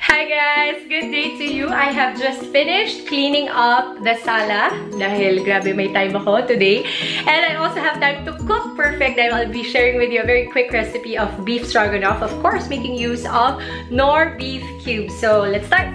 Hi guys! Good day to you. I have just finished cleaning up the sala dahil grabe may time ako today. And I also have time to cook perfect. And I'll be sharing with you a very quick recipe of beef stroganoff. Of course, making use of Knorr beef cubes. So let's start!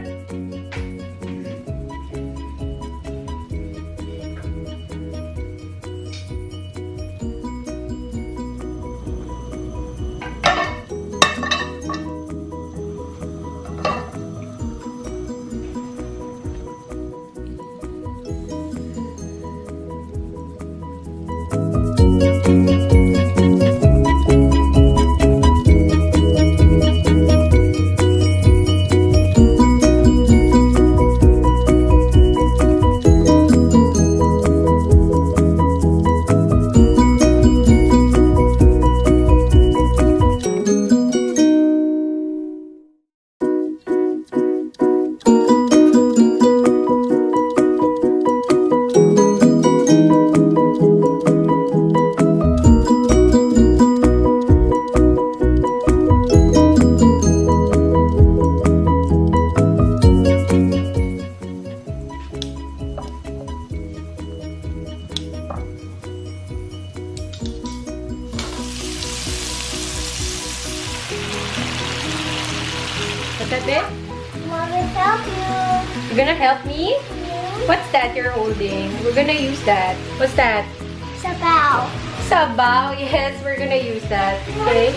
What's that, babe? Mommy, help you. You're gonna help me? Yeah. What's that you're holding? We're gonna use that. What's that? Sabaw. Sabaw. Yes, we're gonna use that. Okay?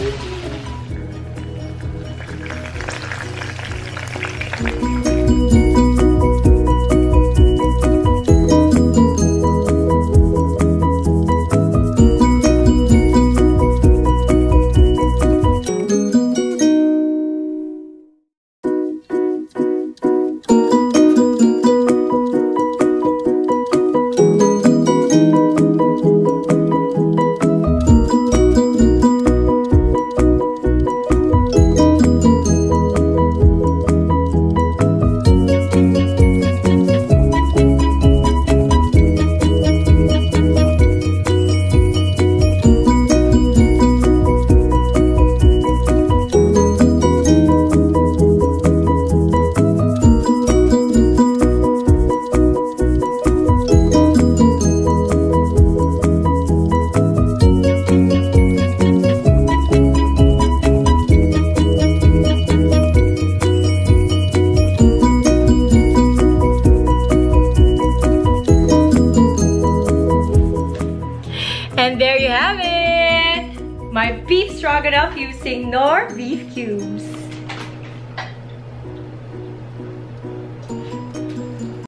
And there you have it! My beef stroganoff using Knorr beef cubes.